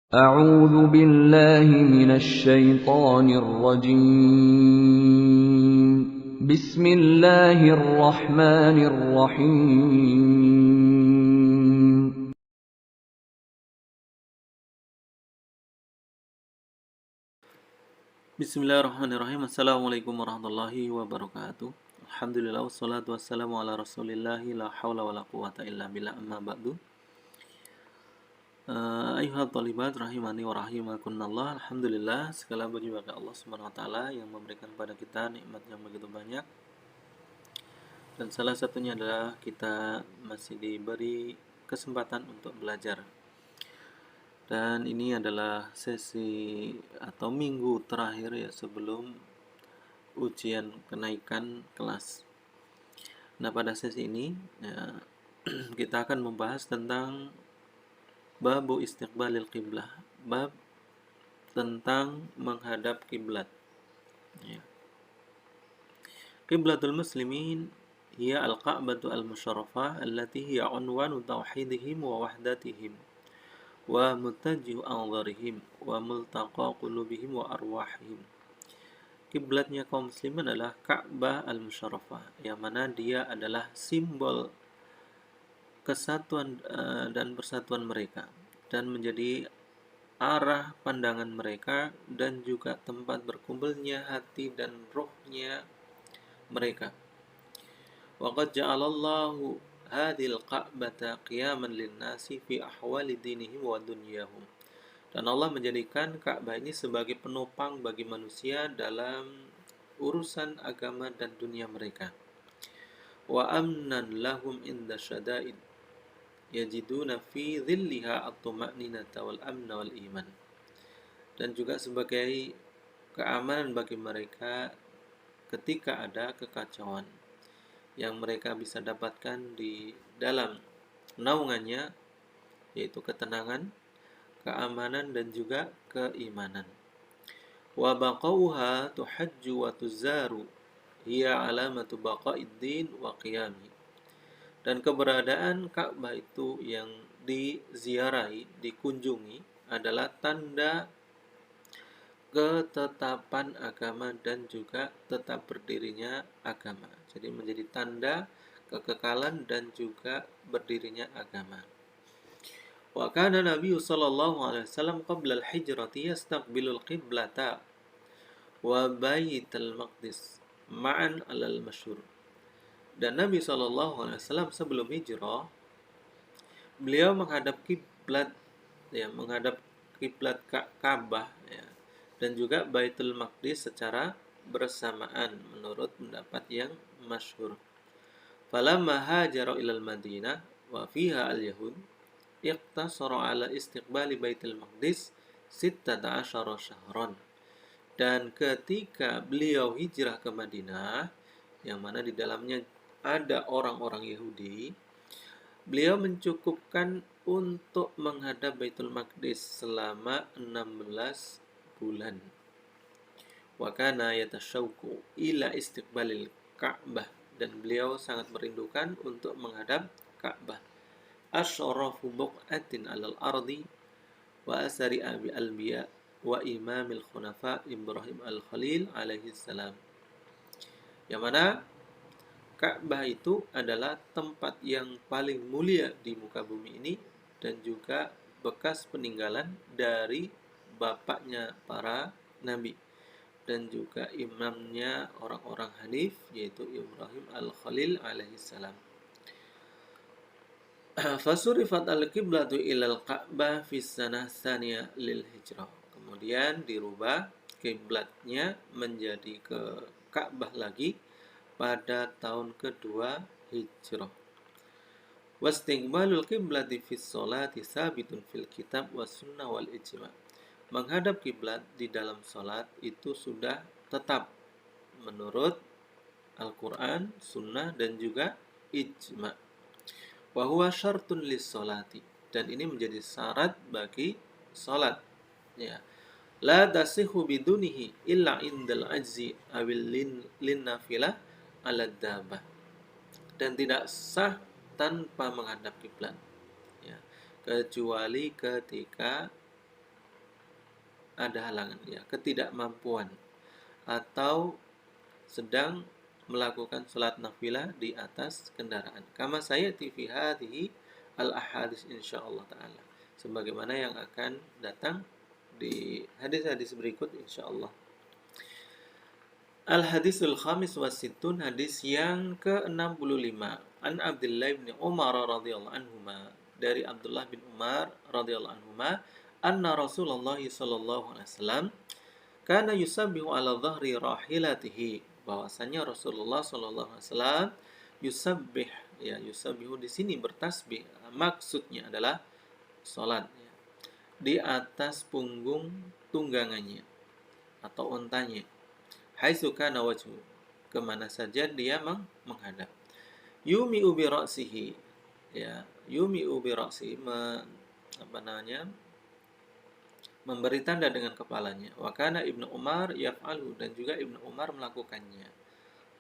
أعوذ بالله من الشيطان الرجيم بسم الله الرحمن الرحيم Bismillahirrahmanirrahim. Assalamualaikum warahmatullahi wabarakatuh. Alhamdulillah wassalatu wassalamu ala rasulillahi la hawla wa la quwata illa billah amma ba'du. Ayuhal talibat rahimani wa rahimakunallah. Alhamdulillah segala puji bagi Allah Subhanahu wa taala yang memberikan kepada kita nikmat yang begitu banyak. Dan salah satunya adalah kita masih diberi kesempatan untuk belajar. Dan ini adalah sesi atau minggu terakhir ya sebelum ujian kenaikan kelas. Nah, pada sesi ini ya, kita akan membahas tentang babu istiqbalil qiblah, bab tentang menghadap kiblat. Ya. Qiblatul muslimin hiya al-Ka'batu al-musyarrafah allati hiya unwanu tauhidihim wa wahdatihim wa mutajjihu anzarihim wa multaqa qulubihim wa arwahihim. Kiblatnya kaum muslimin adalah Ka'bah al-Musyarrafah, yang mana dia adalah simbol kesatuan dan persatuan mereka dan menjadi arah pandangan mereka dan juga tempat berkumpulnya hati dan rohnya mereka. Wa qad ja'alallahu hadhil Ka'bata qiyaman lin-nasi fi ahwali dinihim wa dunyahum. Dan Allah menjadikan Ka'bah ini sebagai penopang bagi manusia dalam urusan agama dan dunia mereka. Wa amnan lahum inda syada'id yajiduna fi dhilliha at-tuma'ninata wal amna wal iman. Dan juga sebagai keamanan bagi mereka ketika ada kekacauan yang mereka bisa dapatkan di dalam naungannya, yaitu ketenangan, keamanan dan juga keimanan. Wa baqauha tuhajju wa tuzaru hiya alamatu baqa'id din wa qiyami. Dan keberadaan Ka'bah itu yang diziarahi, dikunjungi adalah tanda ketetapan agama dan juga tetap berdirinya agama. Jadi menjadi tanda kekekalan dan juga berdirinya agama. Wa kana Nabi sallallahu alaihi wasallam qabla al-hijrati yastaqbilul qiblata wa baitul maqdis ma'an alal masyhur. Dan Nabi sallallahu alaihi wasallam sebelum hijrah beliau menghadap kiblat, ya, menghadap kiblat Ka'bah, ya, dan juga Baitul Maqdis secara bersamaan menurut pendapat yang masyhur. Falamma hajara ilal Madinah wa fiha al-yahud iqtasara ala istiqbali Baitul Maqdis 16 syahran. Dan ketika beliau hijrah ke Madinah, yang mana di dalamnya ada orang-orang Yahudi, beliau mencukupkan untuk menghadap Baitul Maqdis selama 16 bulan. Wa kana yatashauqu ila istiqbalil Ka'bah, dan beliau sangat merindukan untuk menghadap Ka'bah. Asyrafu buq'atin 'alal ardi wa asari abi al-biya wa imamil khunafa Ibrahim al-Khalil alaihi salam. Yang mana Ka'bah itu adalah tempat yang paling mulia di muka bumi ini dan juga bekas peninggalan dari bapaknya para nabi dan juga imamnya orang-orang Hanif, yaitu Ibrahim al-Khalil alaihi salam. Fasurifat al-qiblatu ilal Ka'bah fi sanah tsaniyah lil hijrah. Kemudian dirubah kiblatnya menjadi ke Ka'bah lagi pada tahun kedua hijrah. Wastiqbalul qiblati fis sholati sabitun fil kitab was sunnah wal ijma'. Menghadap kiblat di dalam salat itu sudah tetap menurut Al-Qur'an, sunnah dan juga ijma'. Wa huwa syartun lis sholati, dan ini menjadi syarat bagi salat. Ya. La tasihhu bidunihi illa indal ajzi awil lin nafilah ala dabah. Dan tidak sah tanpa menghadap kiblat, ya, kecuali ketika ada halangan, ya, ketidakmampuan atau sedang melakukan sholat nafilah di atas kendaraan. Kama sayati fi hadhihi al-ahadits insyaallah taala. Sebagaimana yang akan datang di hadis-hadis berikut insyaallah. Al-hadisul khamis wasittun, hadis yang ke-65. An Abdullah bin Umar radhiyallahu anhuma, dari Abdullah bin Umar radhiyallahu anhuma, anna Rasulullah sallallahu alaihi wasallam kana yusabbihu ala dhahri rahilatihi, bahwasanya Rasulullah sallallahu alaihi wasallam yusabbih, ya, yusabbihu di sini bertasbih, maksudnya adalah salat, ya, di atas punggung tunggangannya atau ontanya, haitsu kana wajhu, kemana saja dia menghadap. Yumi ubi ra'sihi, ya, yumi ubi ra'sihi, memberi tanda dengan kepalanya. Wa kana Ibnu Umar yaf'alu, dan juga Ibnu Umar melakukannya.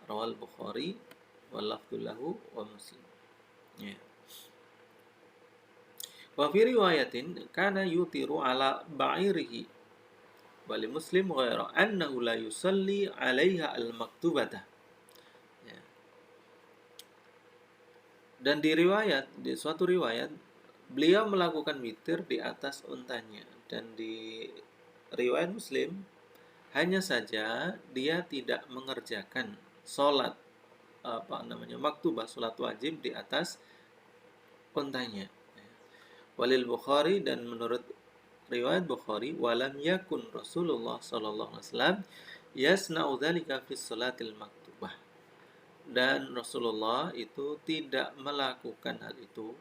Rawal Bukhari wal lafdhu lahu wa Muslim. Ya. Wa fi riwayatin kana yutiru ala ba'irihi wa li Muslim ghaira annahu la yusalli 'alaiha al-maktubata. Ya. Dan di suatu riwayat beliau melakukan witir di atas untanya, dan di riwayat Muslim hanya saja dia tidak mengerjakan sholat maktubah, sholat wajib di atas untanya. Walil Bukhari, dan menurut riwayat Bukhari, walam yakun Rasulullah sallallahu alaihi wasallam yasna'u dzalika fi sholatil maktubah, dan Rasulullah itu tidak melakukan hal itu,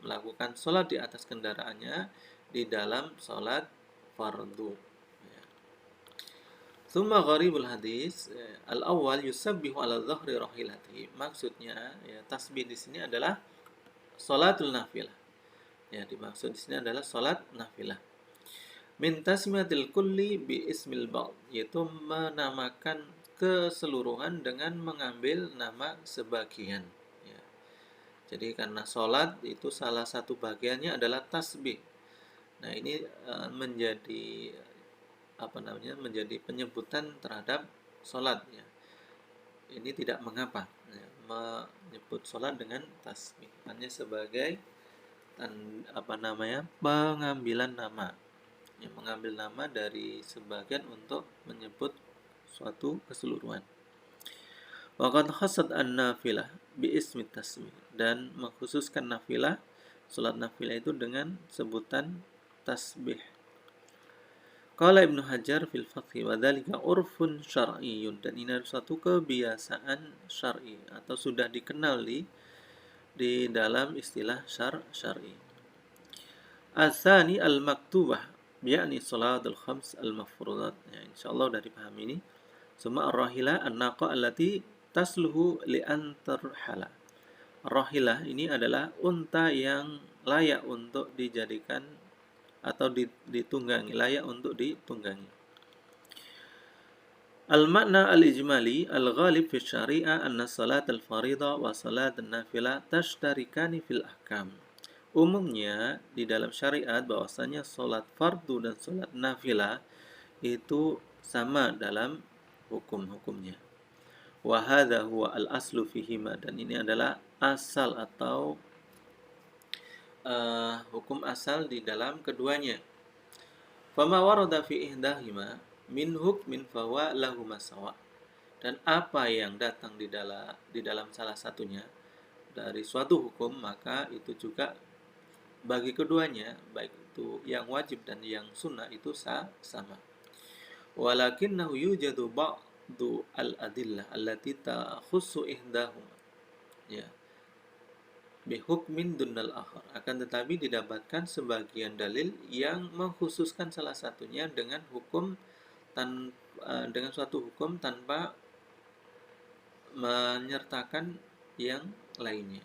melakukan sholat di atas kendaraannya di dalam sholat fardu. Tsumma gharibul hadis al-awwal yusabbihu ala dhahri rahilatihi. Maksudnya, ya, tasbih di sini adalah sholatul nafilah. Ya, dimaksud di sini adalah sholat nafilah. Min tasmiyatil kulli bi ismil ba'd, yaitu menamakan keseluruhan dengan mengambil nama sebagian. Ya. Jadi karena sholat itu salah satu bagiannya adalah tasbih. Nah, ini menjadi menjadi penyebutan terhadap sholat, ya. Ini tidak mengapa, ya, menyebut sholat dengan tasbih, hanya sebagai pengambilan nama, ya, mengambil nama dari sebagian untuk menyebut suatu keseluruhan. Waqad khassat an-nafilah bi ismi tasbih, dan mengkhususkan nafilah, sholat nafilah itu dengan sebutan tasbih. Qala Ibnu Hajar fil Fathhi, wa dzalika urfun syar'iyyun, dan ini adalah suatu kebiasaan syar'i atau sudah dikenal di dalam istilah syar'i. Asani al-maktubah, yakni salatul khams al-mafruḍat. Ya, insyaallah sudah dipahami ini. Summa ar-rahila an-naqa allati tasluhu li an tarhala. Rahilah ini adalah unta yang layak untuk dijadikan atau ditunggangi, layak untuk ditunggangi. Al-makna al-ijmali al-ghalib fi syari'ah anna salat al-fariḍah wa salat an-nafilah tashtarikani fil ahkam. Umumnya di dalam syariat bahwasanya salat fardu dan salat nafilah itu sama dalam hukum-hukumnya. Wa hadza huwa al-aslu fihima, dan ini adalah asal atau hukum asal di dalam keduanya. Fama warada fi ihdahima min hukmin fawa lahu masawa, dan apa yang datang di dalam salah satunya dari suatu hukum, maka itu juga bagi keduanya, baik itu yang wajib dan yang sunnah, itu sama. Walakinnahu yujadu ba'du al-adillah allati takhussu ihdahuma, ya, bihukmin dunnal akhar. Akan tetapi didapatkan sebagian dalil yang mengkhususkan salah satunya dengan dengan suatu hukum tanpa menyertakan yang lainnya.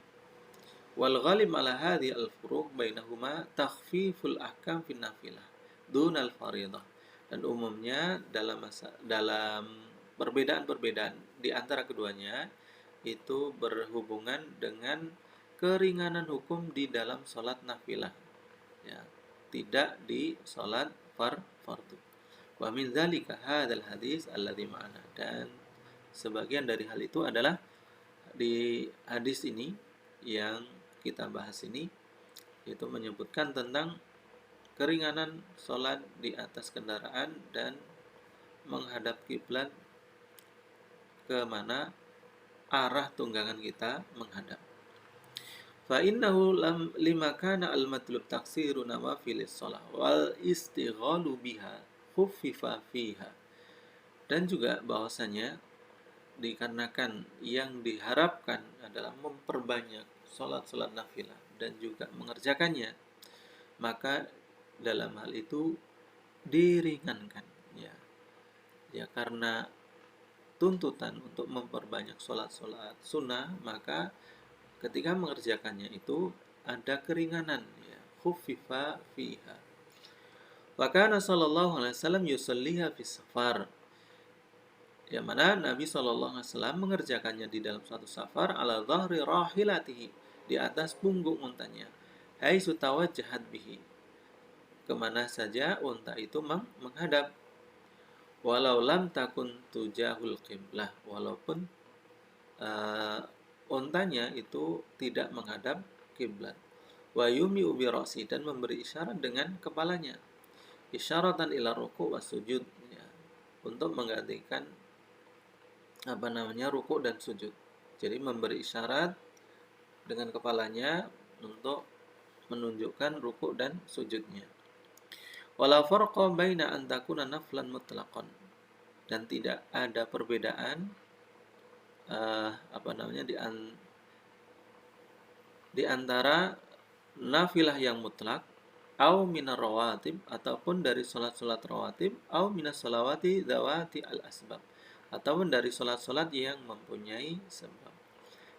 Wal ghalib ala hadhi al-furuq bainahuma takhfiful ahkam fin nafilah dunal fariḍah. Dan umumnya dalam perbedaan-perbedaan di antara keduanya itu berhubungan dengan keringanan hukum di dalam sholat nafilah, ya, tidak di sholat fardu. Wa min dzalika hadzal hadis alladzi ma'ana, dan sebagian dari hal itu adalah di hadis ini yang kita bahas ini, yaitu menyebutkan tentang keringanan sholat di atas kendaraan dan menghadap kiblat ke mana arah tunggangan kita menghadap. Fa innahu lima kana al-matlub taksiru nawafilis shalah wal istighalu biha khuffifa fiha. Dan juga bahwasanya dikarenakan yang diharapkan adalah memperbanyak sholat-sholat nafilah dan juga mengerjakannya, maka dalam hal itu diringankan, ya karena tuntutan untuk memperbanyak sholat-sholat sunnah, maka ketika mengerjakannya itu ada keringanan, ya, khuffifa fiha. Wa kana sallallahu alaihi wasallam yusalliha fi safar, yang mana Nabi sallallahu alaihi wasallam mengerjakannya di dalam suatu safar, ala dhahri rahilatihi, di atas punggung untanya, haitsu tawajjahat bihi, kemana saja unta itu menghadap, walau lam takun tujahul qiblah, walaupun untanya itu tidak menghadap kiblat. Wa yumi bi ra'si, dan memberi isyarat dengan kepalanya, isyaratan ila ruku' was sujud, ya, untuk menggantikan ruku' dan sujud. Jadi memberi isyarat dengan kepalanya untuk menunjukkan ruku' dan sujudnya. Wala farqa baina an takuna naflan mutlaqan, dan tidak ada perbedaan di antara nafilah yang mutlak, au minar rawatib, ataupun dari salat-salat rawatib, au minas salawati dzawati al asbab, ataupun dari salat-salat yang mempunyai sebab.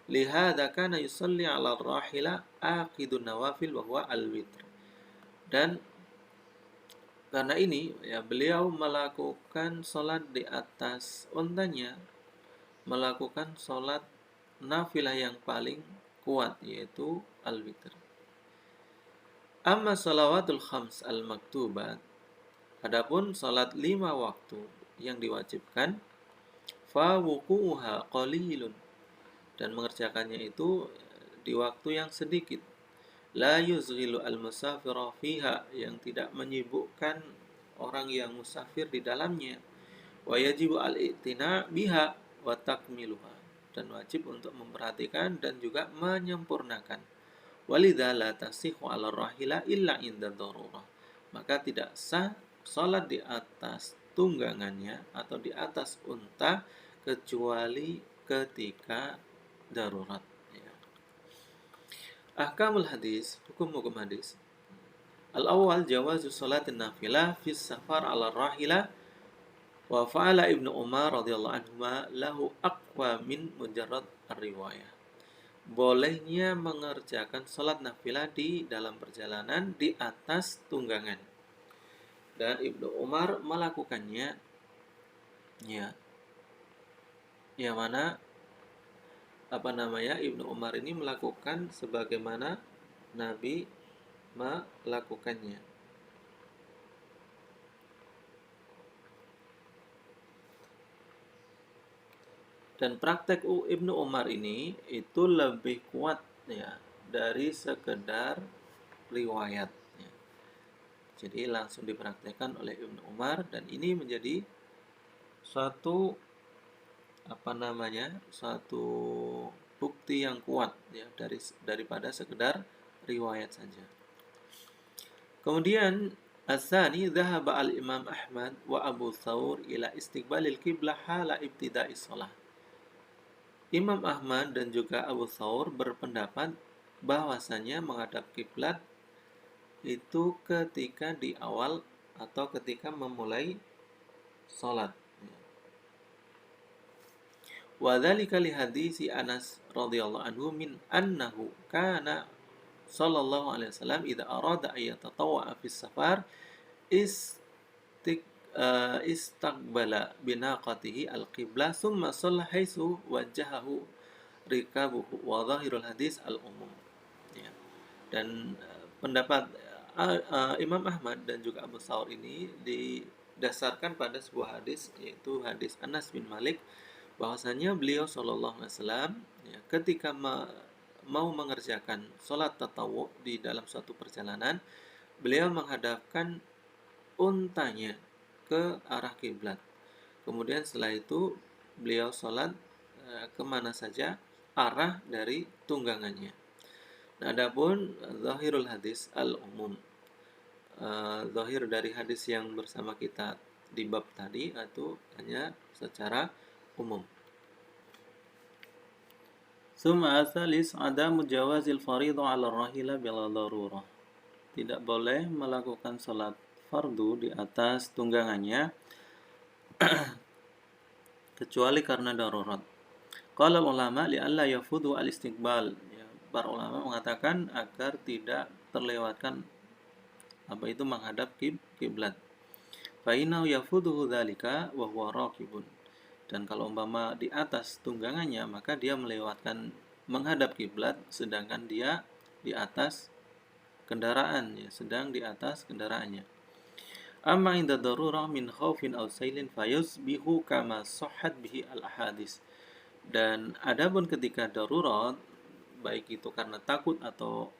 Lihadza kana yusalli 'ala ar-rahila aqidun nawafil wa huwa al-witr. Dan karena ini, ya, beliau melakukan sholat di atas untanya, melakukan sholat nafilah yang paling kuat, yaitu al-witr. Amma shalawatul khams al-maktubat, adapun sholat 5 waktu yang diwajibkan, fa wuqu'uha qalilun, dan mengerjakannya itu di waktu yang sedikit, la yuzghilu al-musafira fiha, yang tidak menyibukkan orang yang musafir di dalamnya, wa yajibu al-i'tina biha wa takmiluha, dan wajib untuk memperhatikan dan juga menyempurnakan. Walidza la tasihhu 'ala rahila illa inda darurah, maka tidak sah salat di atas tunggangannya atau di atas unta kecuali ketika darurat. Ahkamul hadis, hukum-hukum hadis. Al-awwal jawazu salatin nafilah fi safar ala rahila, wa fa'ala Ibnu Umar radhiyallahu anhuma lahu aqwa min mujarrad ar-riwayah. Bolehnya mengerjakan salat nafilah di dalam perjalanan di atas tunggangan. Dan Ibnu Umar melakukannya, ya. Yang mana Ibnu Umar ini melakukan sebagaimana Nabi melakukannya. Dan praktek Ibnu Umar ini itu lebih kuat, ya, dari sekedar riwayat, ya. Jadi langsung dipraktekkan oleh Ibnu Umar, dan ini menjadi suatu suatu bukti yang kuat, ya, daripada sekedar riwayat saja. Kemudian As-sani dhahaba al-Imam Ahmad wa Abu Thawr ila istiqbalil qiblah hala ibtida'is shalah. Imam Ahmad dan juga Abu Thawr berpendapat bahwasanya menghadap kiblat itu ketika di awal atau ketika memulai salat. Wa dzalika li hadisi Anas radhiyallahu anhu min annahu kana sallallahu alaihi wasallam idza arada ay yatatawwa fi safar istaqbala binaqatihi al-qiblah thumma shalla haitsu wajjahahu rikabuhu wa dhahirul hadis al-umum, ya. Dan pendapat Imam Ahmad dan juga Abu Thawr ini didasarkan pada sebuah hadis, yaitu hadis Anas bin Malik, bahwasanya beliau Shallallahu Alaihi Wasallam ya, ketika mau mengerjakan sholat tatawu di dalam suatu perjalanan, beliau menghadapkan untanya ke arah kiblat. Kemudian setelah itu beliau sholat kemana saja arah dari tunggangannya. Nah, adapun zahirul hadis al-umum, zahir dari hadis yang bersama kita di bab tadi itu hanya secara umum. Summa asalis adamu jawazil fariḍah 'ala ar-rahila bila darurah. Tidak boleh melakukan salat fardu di atas tunggangannya kecuali karena darurat. Qala ulama li'alla yafudu al-istiqbal. Ya, para ulama mengatakan agar tidak terlewatkan apa itu menghadap kiblat. Fa innahu yafuduhu dzalika wa huwa raqibun. Dan kalau umpama di atas tunggangannya, maka dia melewatkan menghadap kiblat sedangkan dia di atas kendaraan, ya, sedang di atas kendaraannya. Amma inda darurah min khaufin aw sailin fayusbihu kama sahhat bihi al-ahadis. Dan adapun ketika darurat, baik itu karena takut atau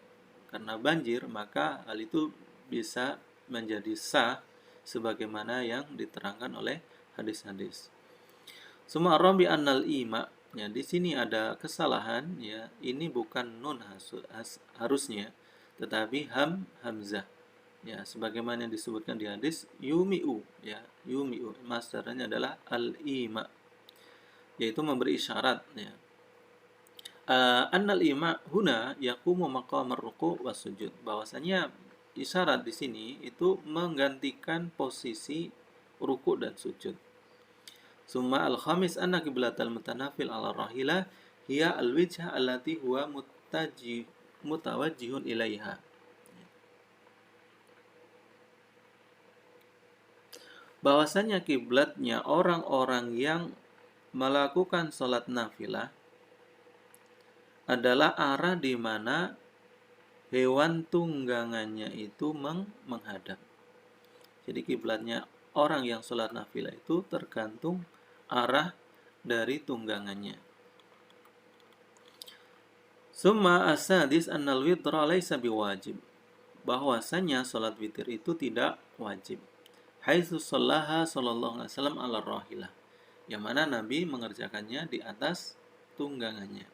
karena banjir, maka hal itu bisa menjadi sah sebagaimana yang diterangkan oleh hadis-hadis. Suma rabi annal ima, ya di sini ada kesalahan, ya ini bukan nun harusnya tetapi hamzah, ya sebagaimana yang disebutkan di hadis yumi'u, ya yumi'u masdarnya adalah al-ima, yaitu memberi isyarat, ya. Annal ima huna yaqumu maqamar ruku' was sujud, bahwasanya isyarat di sini itu menggantikan posisi ruku' dan sujud. Summa al-khamis anna qiblatal mutanafil ala rahilah hiya al-wijhah allati huwa mutawajjihun ilaiha. Bahwasanya kiblatnya orang-orang yang melakukan sholat nafilah adalah arah di mana hewan tunggangannya itu menghadap. Jadi kiblatnya orang yang sholat nafilah itu tergantung arah dari tunggangannya. Summa asadis annal witra laisa biwajib, bahwasanya sholat witir itu tidak wajib. Haitsu shallaha sallallahu alaihi wasallam ala rahilah, yang mana Nabi mengerjakannya di atas tunggangannya.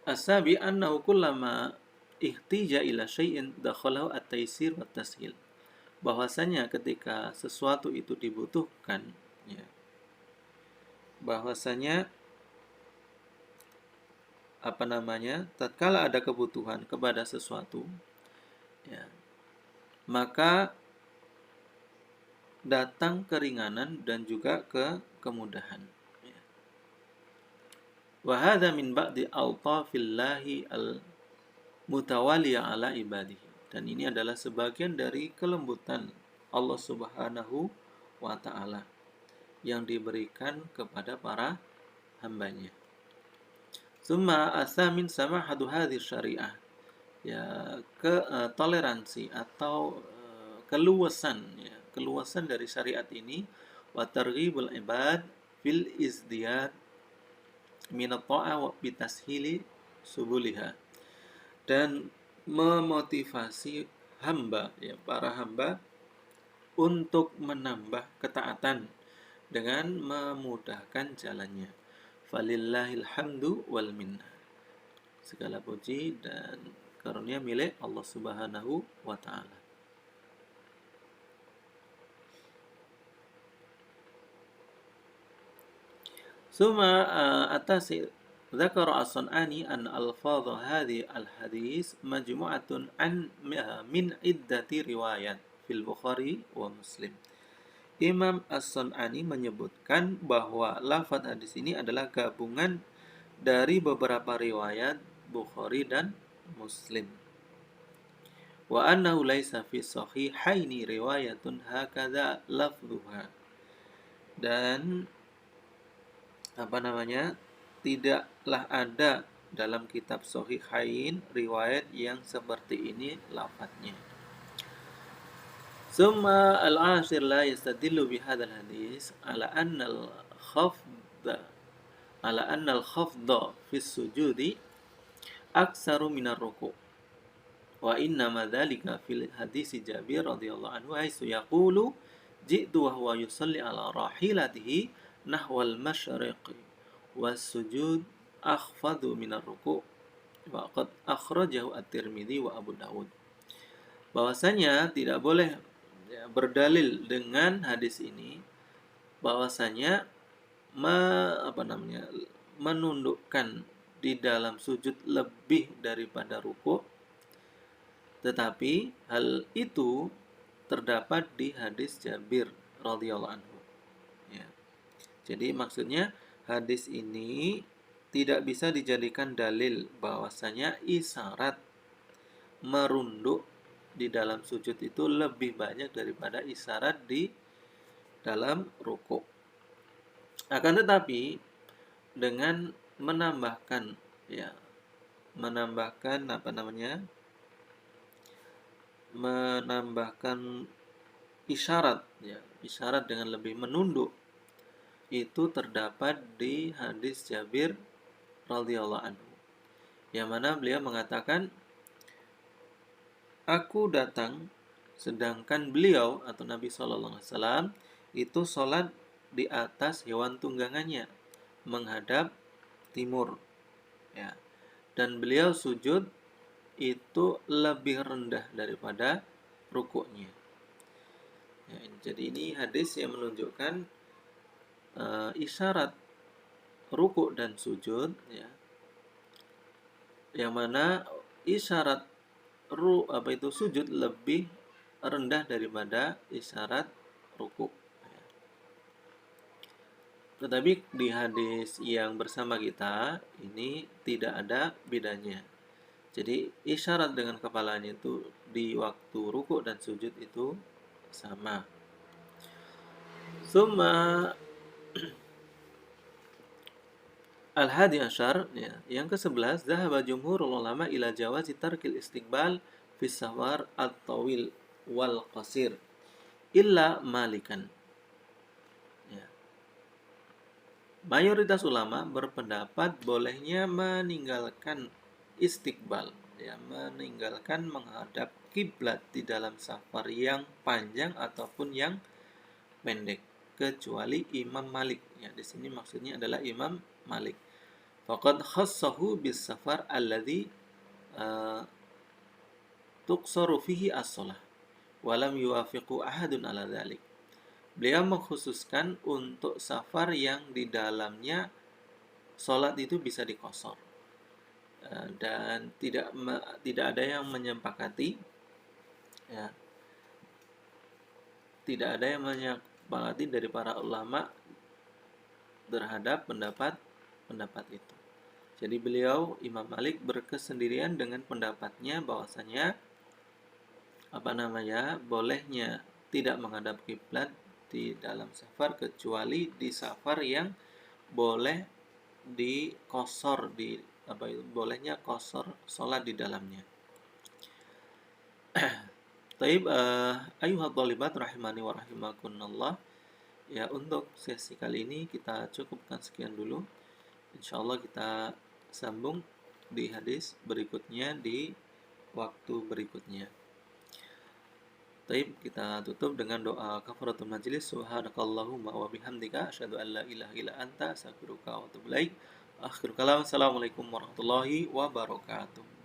Asabi annahu kullama ihtija ila syai'in dakhalahu at-taysir wa tashil, bahwasanya ketika sesuatu itu dibutuhkan, ya, bahwasanya tatkala ada kebutuhan kepada sesuatu, ya, maka datang keringanan dan juga kemudahan. Wa hadza min ba'di altafillahi al-mutawaliya ala ibadihi, dan ini adalah sebagian dari kelembutan Allah Subhanahu wa ta'ala yang diberikan kepada para hambanya. Summa asamin samahadu hadhihi syariah, ya toleransi atau keluasan, ya keluasan dari syariat ini, wa targhibul ibad fil izdiyad min at-ta'ah wa bitashili subuliha, dan memotivasi hamba, ya para hamba untuk menambah ketaatan dengan memudahkan jalannya. Falillahil hamdu wal minnah. Segala puji dan karunia milik Allah Subhanahu wa ta'ala. Suma atasi dzakara as-Sun'ani an alfadha hadhi al-hadis majmu'atun an min iddati riwayat fil Bukhari wa Muslim. Imam As-Sun'ani menyebutkan bahwa lafaz hadis ini adalah gabungan dari beberapa riwayat Bukhari dan Muslim. Wa annahu laisa fi sahihaini riwayatun hakadha lafdhuha. Dan tidaklah ada dalam kitab Sahihain riwayat yang seperti ini lafadznya. Summa al-ashir la yastadillu bihadzal hadis khafda ala anna al-khafda fi sujudi aksaru minar ruku'. Wa inna ma dzalika fil hadis Jabir radhiyallahu anhu haitsu yaqulu ji'tu wa huwa yusalli ala rahilatihi nahwal masyriqi was sujud akhfadu minar ruku' wa qad akhrajahu at-Tirmidzi wa Abu Dawud. Bahwasanya tidak boleh berdalil dengan hadis ini bahwasanya menundukkan di dalam sujud lebih daripada ruku'. Tetapi hal itu terdapat di hadis Jabir radhiyallahu anhu. Ya. Jadi maksudnya hadis ini tidak bisa dijadikan dalil bahwasanya isyarat merunduk di dalam sujud itu lebih banyak daripada isyarat di dalam ruku'. Akan tetapi dengan menambahkan isyarat dengan lebih menunduk itu terdapat di hadis Jabir radhiyallahu anhu, yang mana beliau mengatakan, aku datang sedangkan beliau atau Nabi SAW itu sholat di atas hewan tunggangannya menghadap timur, ya, dan beliau sujud itu lebih rendah daripada rukuknya. Ya, jadi ini hadis yang menunjukkan isyarat rukuk dan sujud, ya, yang mana isyarat sujud lebih rendah daripada isyarat rukuk. Tetapi di hadis yang bersama kita ini tidak ada bedanya. Jadi isyarat dengan kepalanya itu di waktu rukuk dan sujud itu sama. Summa al-hadi asyar, ya, yang ke-11, zahaba jumhurul ulama ila jawazi tarkil istiqbal fi safar at-tawil wal qasir illa Malikan. Ya. Mayoritas ulama berpendapat bolehnya meninggalkan istiqbal, ya, meninggalkan menghadap kiblat di dalam safar yang panjang ataupun yang pendek, kecuali Imam Malik. Ya, di sini maksudnya adalah Imam Malik. Faqad khassahu bis safar alladhi tuqsaru fihi as-shalah wa lam yuwafiqu ahadun ala dzalik. Beliau mengkhususkan untuk safar yang di dalamnya salat itu bisa dikosor. Dan tidak ada yang menyepakati, ya, tidak ada yang menyepakati dari para ulama terhadap pendapat itu. Jadi beliau Imam Malik berkesendirian dengan pendapatnya bahwasanya bolehnya tidak menghadap kiblat di dalam safar kecuali di safar yang boleh dikosor, bolehnya kosor sholat di dalamnya. Taib, ayuhat thalibat rahimani wa rahimakunallah. Ya, untuk sesi kali ini kita cukupkan sekian dulu. Insyaallah kita sambung di hadis berikutnya di waktu berikutnya. Taib, kita tutup dengan doa kafaratul majlis. Subhanakallahumma wa bihamdika asyhadu an la ilaha illa anta astaghfiruka wa atubu ilaik. Akhirul kalam, assalamualaikum warahmatullahi wabarakatuh.